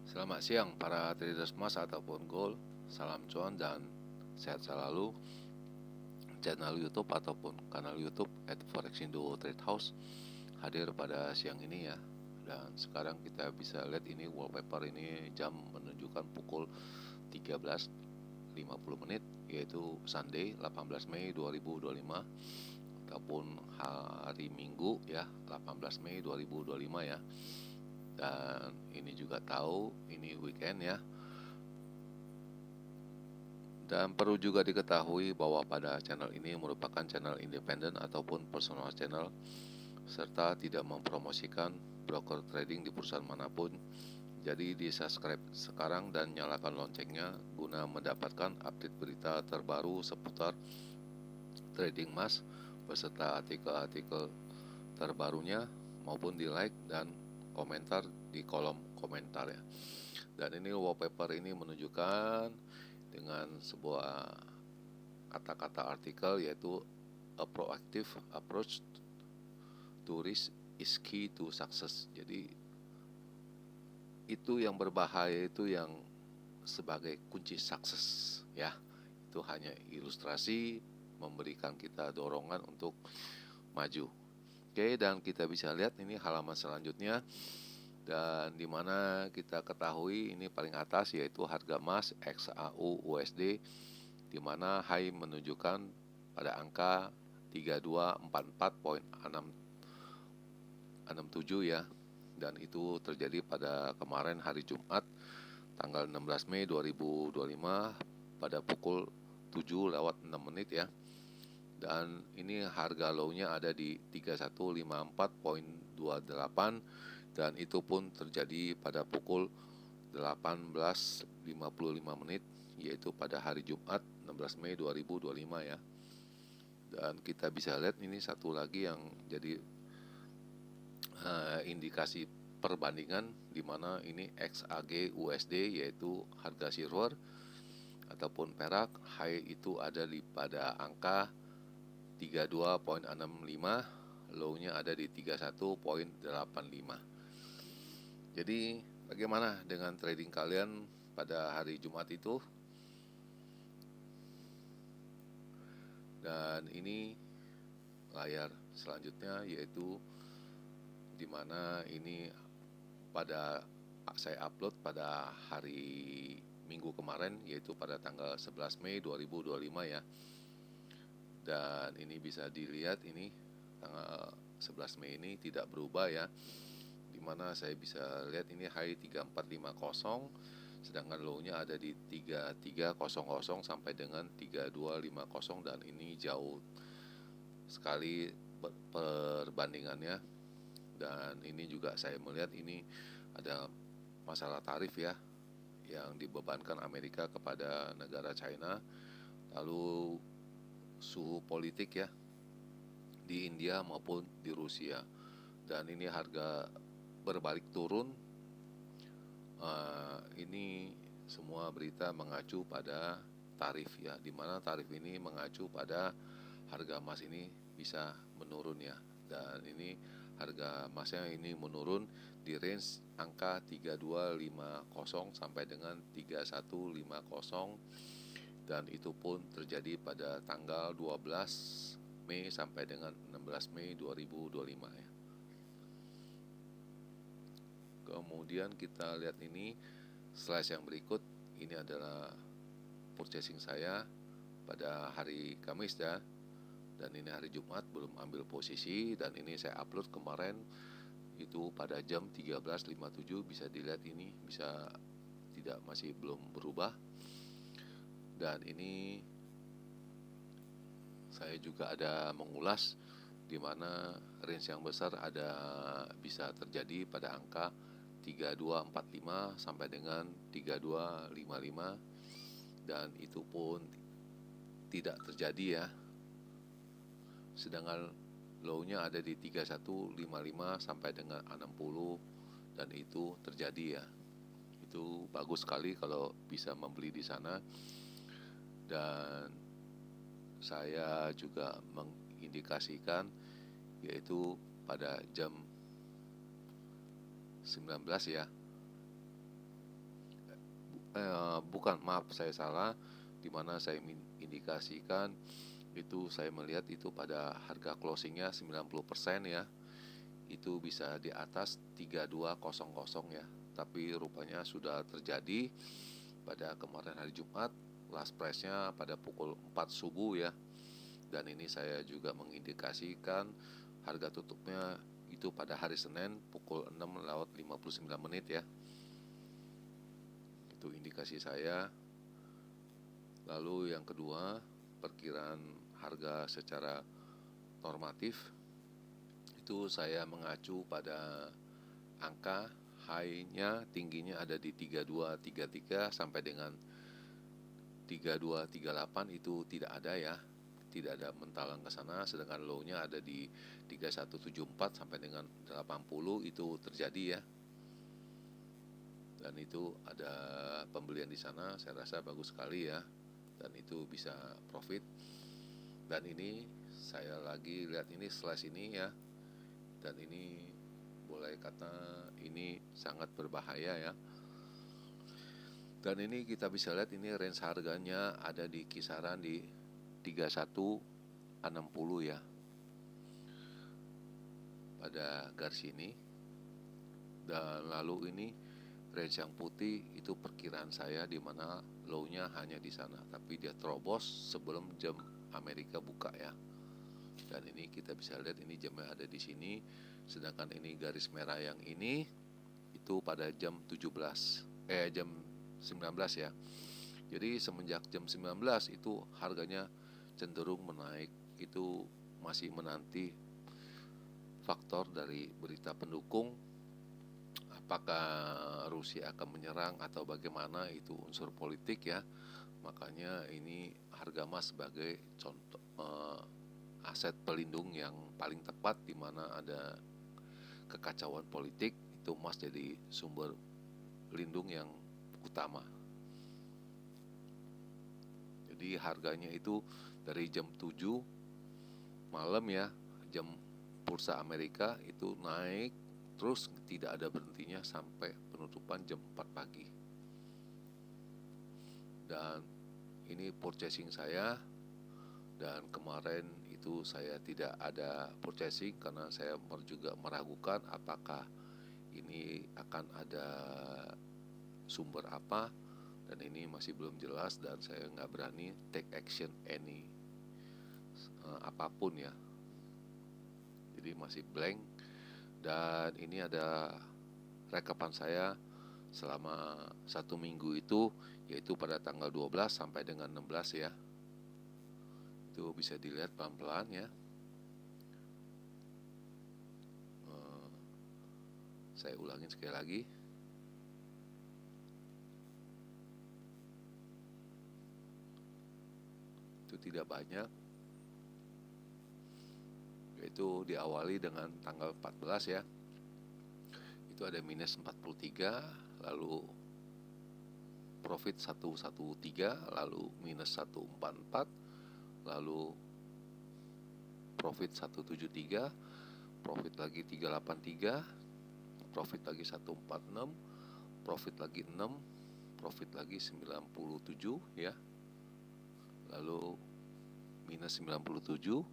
Selamat siang para traders emas ataupun gold. Salam cuan dan sehat selalu. Channel YouTube ataupun kanal YouTube @forexindo Trade House hadir pada siang ini ya. Dan sekarang kita bisa lihat ini wallpaper ini jam menunjukkan pukul 13.50 menit, yaitu Sunday 18 Mei 2025 ataupun hari Minggu ya, 18 Mei 2025 ya. Dan ini juga tahu ini weekend ya. Dan perlu juga diketahui bahwa pada channel ini merupakan channel independen ataupun personal channel, serta tidak mempromosikan broker trading di perusahaan manapun. Jadi di subscribe sekarang dan nyalakan loncengnya guna mendapatkan update berita terbaru seputar trading emas beserta artikel-artikel terbarunya, maupun di like dan komentar di kolom komentar ya. Dan ini wallpaper ini menunjukkan dengan sebuah kata-kata artikel, yaitu a proactive approach to risk is key to success. Jadi itu yang berbahaya, itu yang sebagai kunci sukses ya. Itu hanya ilustrasi memberikan kita dorongan untuk maju. Oke, dan kita bisa lihat ini halaman selanjutnya, dan dimana kita ketahui ini paling atas yaitu harga emas XAU USD, dimana high menunjukkan pada angka 3244,667 ya, dan itu terjadi pada kemarin hari Jumat tanggal 16 Mei 2025 pada pukul 7:06 ya. Dan ini harga low-nya ada di 3154,28, dan itu pun terjadi pada pukul 18:55 menit, yaitu pada hari Jumat 16 Mei 2025 ya. Dan kita bisa lihat ini satu lagi yang jadi indikasi perbandingan, di mana ini XAG USD, yaitu harga silver ataupun perak, high itu ada di pada angka 32,65, low-nya ada di 31,85. Jadi bagaimana dengan trading kalian pada hari Jumat itu? Dan ini layar selanjutnya, yaitu dimana ini pada saya upload pada hari Minggu kemarin, yaitu pada tanggal 11 Mei 2025 ya. Dan ini bisa dilihat, ini tanggal 11 Mei ini tidak berubah ya, dimana saya bisa lihat ini high 3450, sedangkan low-nya ada di 3300 sampai dengan 3250, dan ini jauh sekali perbandingannya. Dan ini juga saya melihat ini ada masalah tarif ya, yang dibebankan Amerika kepada negara China, lalu suhu politik ya di India maupun di Rusia, dan ini harga berbalik turun. Ini semua berita mengacu pada tarif ya, dimana tarif ini mengacu pada harga emas ini bisa menurun ya. Dan ini harga emasnya ini menurun di range angka 3250 sampai dengan 3150, dan itu pun terjadi pada tanggal 12 Mei sampai dengan 16 Mei 2025 ya. Kemudian kita lihat ini slide yang berikut, ini adalah purchasing saya pada hari Kamis ya, dan ini hari Jumat belum ambil posisi, dan ini saya upload kemarin itu pada jam 13.57, bisa dilihat ini bisa tidak, masih belum berubah. Dan ini saya juga ada mengulas di mana range yang besar ada bisa terjadi pada angka 3245 sampai dengan 3255, dan itu pun tidak terjadi ya. Sedangkan low-nya ada di 3155 sampai dengan 60, dan itu terjadi ya. Itu bagus sekali kalau bisa membeli di sana. Dan saya juga mengindikasikan, yaitu pada jam 19 ya, bukan, maaf saya salah, di mana saya indikasikan itu saya melihat itu pada harga closingnya 90% ya, itu bisa di atas 3200 ya. Tapi rupanya sudah terjadi pada kemarin hari Jumat, last price-nya pada pukul 4 subuh ya. Dan ini saya juga mengindikasikan harga tutupnya itu pada hari Senin pukul 6:59 ya. Itu indikasi saya. Lalu yang kedua, perkiraan harga secara normatif itu saya mengacu pada angka high-nya, tingginya ada di 3233 sampai dengan 3238 itu tidak ada ya, tidak ada mentalang ke sana. Sedangkan low-nya ada di 3174 sampai dengan 80 itu terjadi ya. Dan itu ada pembelian di sana, saya rasa bagus sekali ya, dan itu bisa profit. Dan ini saya lagi lihat ini slash ini ya, dan ini boleh kata ini sangat berbahaya ya. Dan ini kita bisa lihat ini range harganya ada di kisaran di 3160 ya, pada garis ini. Dan lalu ini range yang putih itu perkiraan saya, di mana low-nya hanya di sana, tapi dia terobos sebelum jam Amerika buka ya. Dan ini kita bisa lihat ini jamnya ada di sini. Sedangkan ini garis merah yang ini itu pada jam 19 ya. Jadi semenjak jam 19 itu harganya cenderung menaik. Itu masih menanti faktor dari berita pendukung, apakah Rusia akan menyerang atau bagaimana, itu unsur politik ya. Makanya ini harga emas sebagai contoh aset pelindung yang paling tepat, di mana ada kekacauan politik, itu emas jadi sumber lindung yang utama. Jadi harganya itu dari jam 7 malam ya, jam bursa Amerika itu naik terus tidak ada berhentinya sampai penutupan jam 4 pagi. Dan ini purchasing saya, dan kemarin itu saya tidak ada purchasing karena saya juga meragukan apakah ini akan ada sumber apa, dan ini masih belum jelas, dan saya nggak berani take action apapun ya. Jadi masih blank. Dan ini ada rekapan saya selama 1 minggu itu, yaitu pada tanggal 12 sampai dengan 16 ya. Itu bisa dilihat pelan-pelan ya. Saya ulangin sekali lagi. Itu tidak banyak. Yaitu diawali dengan tanggal 14 ya. Itu ada minus 43, lalu profit 113, lalu minus 144, lalu profit 173, profit lagi 383, profit lagi 146, profit lagi 6, profit lagi 97 ya. Lalu minus 97,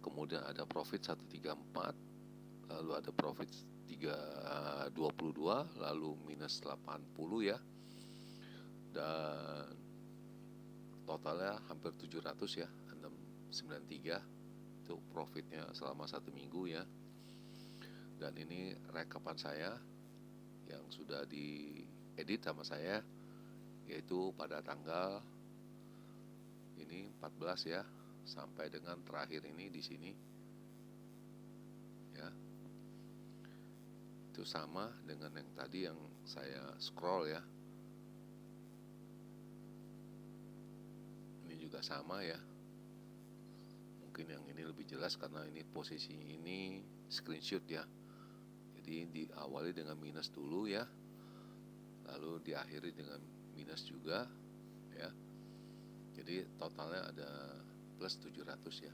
kemudian ada profit 134, lalu ada profit 322, lalu minus 80 ya. Dan totalnya hampir 700 ya, 693 itu profitnya selama 1 minggu ya. Dan ini rekapan saya yang sudah diedit sama saya, yaitu pada tanggal ini 14 ya, sampai dengan terakhir ini di sini ya. Itu sama dengan yang tadi yang saya scroll ya. Ini juga sama ya. Mungkin yang ini lebih jelas karena ini posisi ini screenshot ya. Jadi diawali dengan minus dulu ya, lalu diakhiri dengan minus juga ya. Jadi totalnya ada plus 700 ya.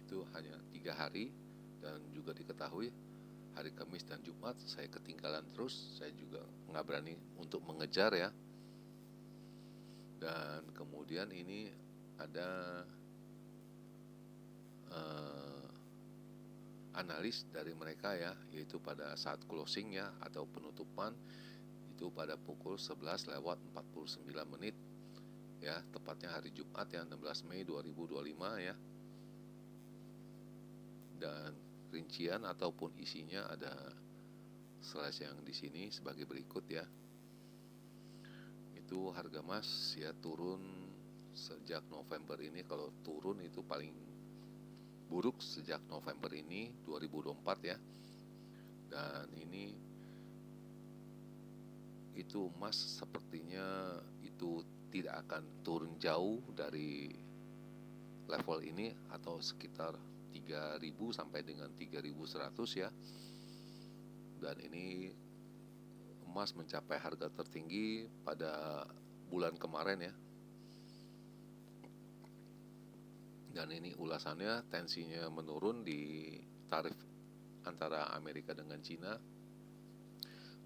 Itu hanya 3 hari, dan juga diketahui hari Kamis dan Jumat saya ketinggalan terus, saya juga nggak berani untuk mengejar ya. Dan kemudian ini ada analis dari mereka ya, yaitu pada saat closing ya atau penutupan itu pada pukul 11:49 ya, tepatnya hari Jumat ya, 16 Mei 2025 ya. Dan rincian ataupun isinya ada slash yang di sini sebagai berikut ya. Itu harga emas ya turun sejak November ini. Kalau turun itu paling buruk sejak November ini 2024 ya. Dan ini itu emas sepertinya itu tidak akan turun jauh dari level ini atau sekitar 3.000 sampai dengan 3.100 ya. Dan ini emas mencapai harga tertinggi pada bulan kemarin ya. Dan ini ulasannya, tensinya menurun di tarif antara Amerika dengan Cina,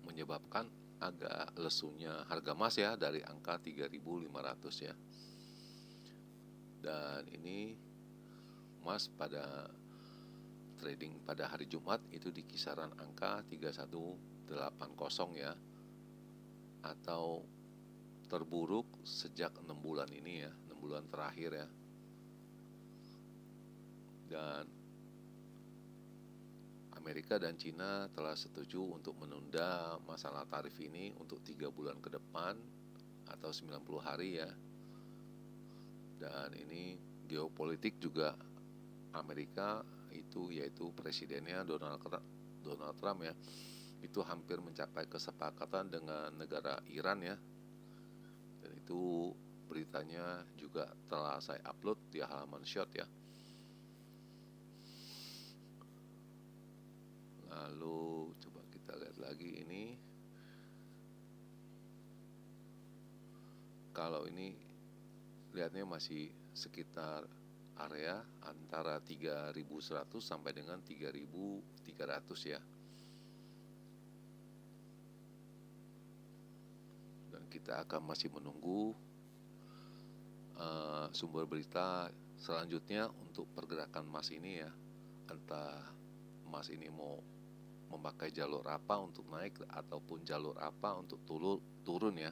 menyebabkan agak lesunya harga emas ya dari angka 3.500 ya. Dan ini emas pada trading pada hari Jumat itu di kisaran angka 3180 ya, atau terburuk sejak 6 bulan ini ya, 6 bulan terakhir ya. Dan Amerika dan Cina telah setuju untuk menunda masalah tarif ini untuk 3 bulan ke depan atau 90 hari ya. Dan ini geopolitik juga Amerika itu, yaitu presidennya Donald Trump ya, itu hampir mencapai kesepakatan dengan negara Iran ya. Dan itu beritanya juga telah saya upload di halaman Short ya. Lalu coba kita lihat lagi ini. Kalau ini lihatnya masih sekitar area antara 3.100 sampai dengan 3.300 ya. Dan kita akan masih menunggu sumber berita selanjutnya untuk pergerakan emas ini ya. Entah emas ini mau memakai jalur apa untuk naik ataupun jalur apa untuk turun ya.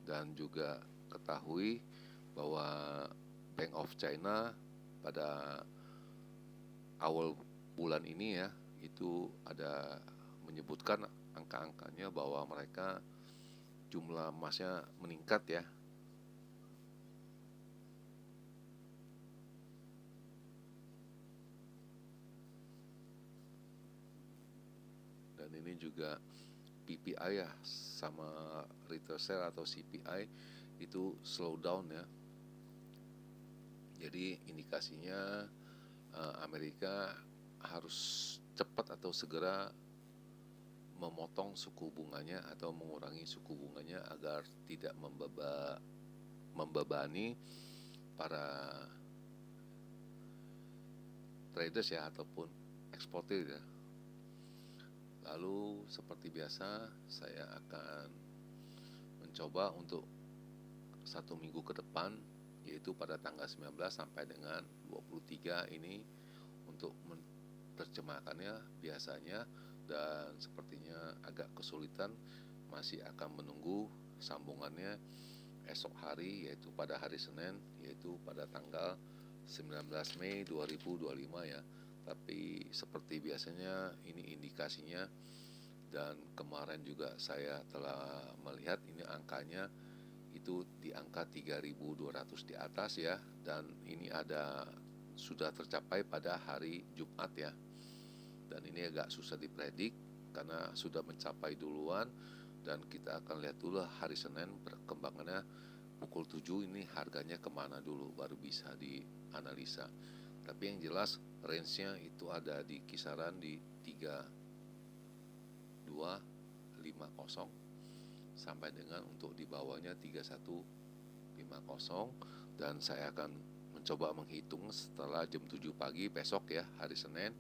Dan juga ketahui bahwa Bank of China pada awal bulan ini ya itu ada menyebutkan angka-angkanya bahwa mereka jumlah emasnya meningkat ya. Dan ini juga PPI ya sama retail sale atau CPI itu slow down ya. Jadi indikasinya Amerika harus cepat atau segera memotong suku bunganya atau mengurangi suku bunganya agar tidak membebani para traders ya ataupun eksportir ya. Lalu seperti biasa saya akan mencoba untuk 1 minggu ke depan, yaitu pada tanggal 19 sampai dengan 23 ini untuk menerjemahkannya biasanya, dan sepertinya agak kesulitan, masih akan menunggu sambungannya esok hari, yaitu pada hari Senin, yaitu pada tanggal 19 Mei 2025 ya. Tapi seperti biasanya ini indikasinya, dan kemarin juga saya telah melihat ini angkanya itu di angka 3.200 di atas ya, dan ini sudah tercapai pada hari Jumat ya. Dan ini agak susah dipredik karena sudah mencapai duluan, dan kita akan lihat dulu hari Senin perkembangannya pukul 7 ini harganya kemana dulu baru bisa dianalisa. Tapi yang jelas range-nya itu ada di kisaran di 3250 sampai dengan untuk di bawahnya 3150. Dan saya akan mencoba menghitung setelah jam 7 pagi besok ya, hari Senin,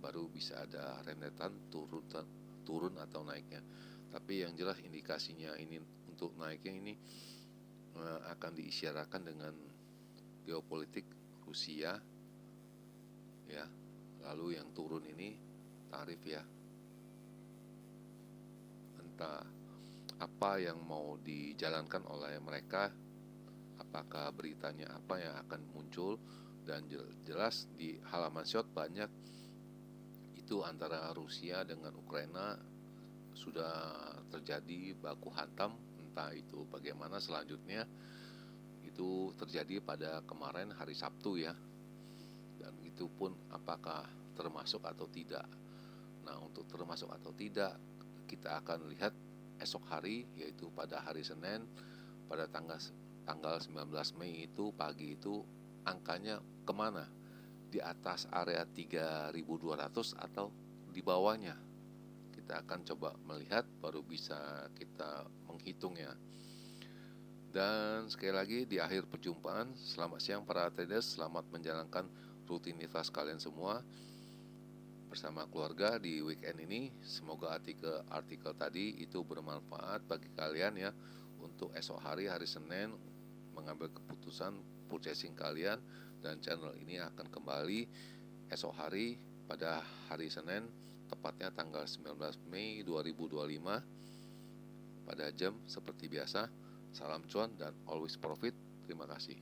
baru bisa ada rentetan turun atau naiknya. Tapi yang jelas indikasinya ini untuk naiknya ini akan diisyaratkan dengan geopolitik Rusia ya. Lalu yang turun ini tarif ya. Entah apa yang mau dijalankan oleh mereka, apakah beritanya apa yang akan muncul, dan jelas di halaman short banyak itu antara Rusia dengan Ukraina sudah terjadi baku hantam, entah itu bagaimana selanjutnya. Itu terjadi pada kemarin hari Sabtu ya, dan itu pun apakah termasuk atau tidak. Nah, untuk termasuk atau tidak kita akan lihat esok hari, yaitu pada hari Senin pada tanggal 19 Mei itu pagi itu angkanya kemana, di atas area 3.200 atau di bawahnya. Kita akan coba melihat, baru bisa kita menghitungnya. Dan sekali lagi di akhir perjumpaan, selamat siang para traders, selamat menjalankan rutinitas kalian semua bersama keluarga di weekend ini. Semoga artikel tadi itu bermanfaat bagi kalian ya, untuk esok hari Senin mengambil keputusan purchasing kalian. Dan channel ini akan kembali esok hari pada hari Senin, tepatnya tanggal 19 Mei 2025 pada jam seperti biasa. Salam cuan dan always profit. Terima kasih.